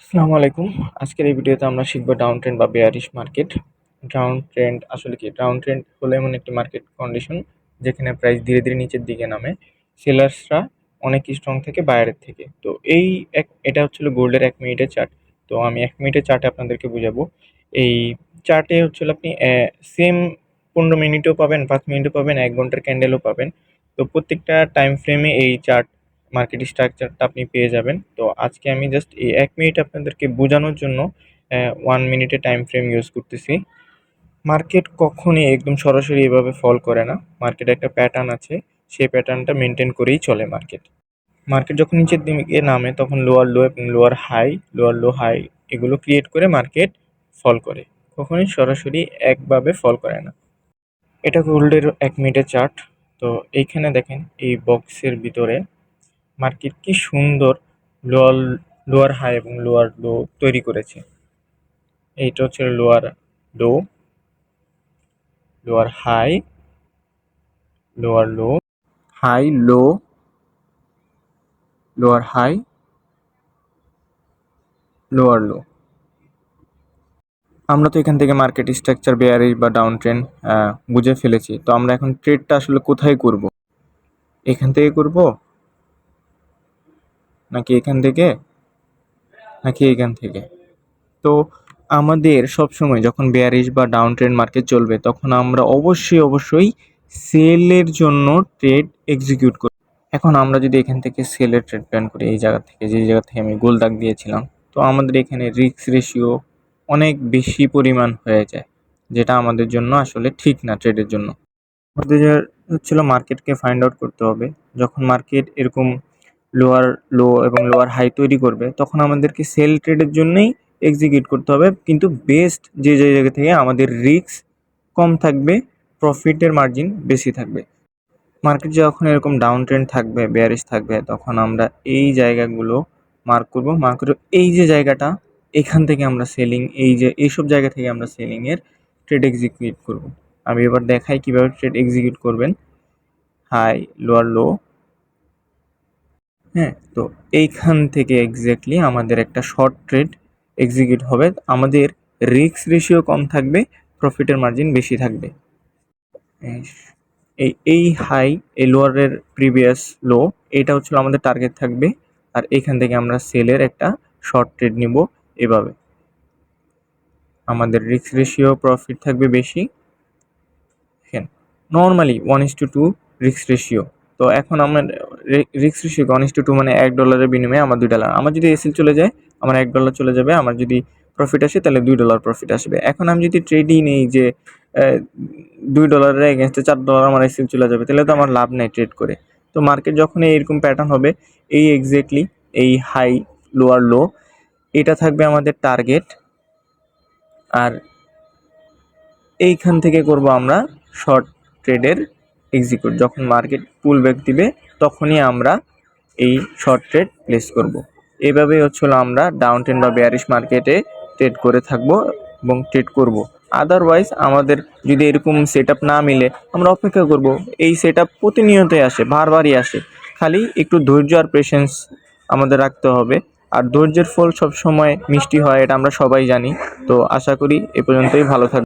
আসসালামু আলাইকুম। আজকের এই ভিডিওতে আমরা শিখব ডাউন ট্রেন্ড বা বেয়ারিশ মার্কেট। ডাউন ট্রেন্ড আসলে কি? ডাউন ট্রেন্ড হলো এমন একটি মার্কেট কন্ডিশন যেখানে প্রাইস ধীরে, ধীরে নিচের দিকে নামে। সেলার্সরা অনেক স্ট্রং থাকে বায়ারের থেকে। তো এটা হচ্ছিল গোল্ডের ১ মিনিটের চার্ট। তো আমি ১ মিনিটের চার্টে আপনাদেরকে বুঝাবো। এই চার্টে হচ্ছে হলো আপনি সেম ১৫ মিনিটেও পাবেন, ৫ মিনিটও পাবেন, ১ ঘন্টার ক্যান্ডেলও পাবেন। তো প্রত্যেকটা টাইম ফ্রেমে এই চার্ট মার্কেট স্ট্রাকচারটা আপনি পেয়ে যাবেন। তো আজকে আমি জাস্ট এই ১ মিনিট আপনাদেরকে বোঝানোর জন্য ১ মিনিটের টাইম ফ্রেম ইউজ করতেছি। মার্কেট কখনই একদম সরাসরি এভাবে ফল করে না। মার্কেটে একটা প্যাটার্ন আছে, সেই প্যাটার্নটা মেইনটেইন করেই চলে মার্কেট। মার্কেট যখন নিচের দিকে নামে তখন লোয়ার লো এবং লোয়ার লো হাই এগুলো ক্রিয়েট করে মার্কেট ফল করে। কখনোই সরাসরি একভাবে ফল করে না। এটা গোল্ডের ১ মিনিটের চার্ট। তো এইখানে দেখেন এই বক্সের ভিতরে মার্কেট কি সুন্দর লোয়ার লোয়ার হাই এবং লোয়ার লো তৈরি করেছে। এইটা হচ্ছে lower low, lower high, lower low, high low, lower high, lower low. আমরা তো এখান থেকে মার্কেট স্ট্রাকচার বেয়ারিশ বা ডাউন ট্রেন্ড বুঝে ফেলেছি। তো আমরা এখন ট্রেডটা আসলে কোথায় করব? এখান থেকে করব নাকি এখান থেকে নাকি এখান থেকে? তো আমাদের সবসময় যখন বেয়ারিশ বা ডাউন ট্রেন্ড মার্কেট চলবে তখন আমরা অবশ্যই সেলের জন্য ট্রেড এক্সিকিউট করি। এখন আমরা যদি এখান থেকে সেলের ট্রেড প্ল্যান করি, এই জায়গা থেকে যে জায়গা থেকে আমি গোল দাগ দিয়েছিলাম, তো আমাদের এখানে রিস্ক রেশিও অনেক বেশি পরিমাণ হয়ে যায়, যেটা আমাদের জন্য আসলে ঠিক না ট্রেডের জন্য। আমাদের হচ্ছিল মার্কেটকে ফাইন্ড আউট করতে হবে। যখন মার্কেট এরকম লোয়ার লো এবং লোয়ার হাই তৈরি করবে তখন আমাদেরকে সেল ট্রেডের জন্যই এক্সিকিউট করতে হবে, কিন্তু বেস্ট যে জায়গা থেকে আমাদের রিস্ক কম থাকবে, প্রফিটের মার্জিন বেশি থাকবে। মার্কেট যখন এরকম ডাউন ট্রেন্ড থাকবে, বেয়ারিশ থাকবে, তখন আমরা এই জায়গাগুলো মার্ক করব। মার্ক করে এই যে জায়গাটা, এখান থেকে আমরা সেলিং, এইসব জায়গা থেকে আমরা সেলিংয়ের ট্রেড এক্সিকিউট করব। আমি এবার দেখাই কিভাবে ট্রেড এক্সিকিউট করবেন। হাই, লোয়ার লো, হ্যাঁ, তো এইখান থেকে এক্স্যাক্টলি আমাদের একটা শর্ট ট্রেড এক্সিকিউট হবে। আমাদের রিস্ক রেশিও কম থাকবে, প্রফিটের মার্জিন বেশি থাকবে। এই হাই, এই লোয়ারের প্রিভিয়াস লো, এটা হচ্ছিল আমাদের টার্গেট থাকবে। আর এখান থেকে আমরা সেলের একটা শর্ট ট্রেড নিব। এভাবে আমাদের রিস্ক রেশিও প্রফিট থাকবে বেশি। দেখেন নর্মালি 1:2 রিস্ক রেশিও। তো এখন আমার রিস্ক রেশিও 1:2 মানে $1 বিনিময়ে আমার $2। আমার যদি এসএল চলে যায় আমার $1 চলে যাবে, আমার যদি প্রফিট আসে তাহলে $2 প্রফিট আসবে। এখন আমি যদি ট্রেডই নেই যে $2 এগেনস্টে $4 আমার এসএল চলে যাবে, তাহলে তো আমার লাভ নেই ট্রেড করে। তো মার্কেট যখন এইরকম প্যাটার্ন হবে, এই এক্স্যাক্টলি এই হাই লোয়ার লো এটা থাকবে আমাদের টার্গেট। আর এইখান থেকে করব আমরা শর্ট ট্রেডের এক্সিকিউট। যখন মার্কেট পুল ব্যাক দিবে তখনই আমরা এই শর্ট ট্রেড প্লেস করব। এইভাবেই হচ্ছিল আমরা ডাউন ট্রেন্ড বা বেয়ারিশ মার্কেটে ট্রেড করে থাকব এবং ট্রেড করব। আদারওয়াইজ আমাদের যদি এরকম সেট আপ না মিলে আমরা অপেক্ষা করব। এই সেট আপ প্রতিনিয়তই আসে, বারবারই আসে, খালি একটু ধৈর্য আর পেশেন্স আমাদের রাখতে হবে। আর ধৈর্যের ফল সবসময় মিষ্টি হয়, এটা আমরা সবাই জানি। তো আশা করি এ পর্যন্তই, ভালো থাকবে।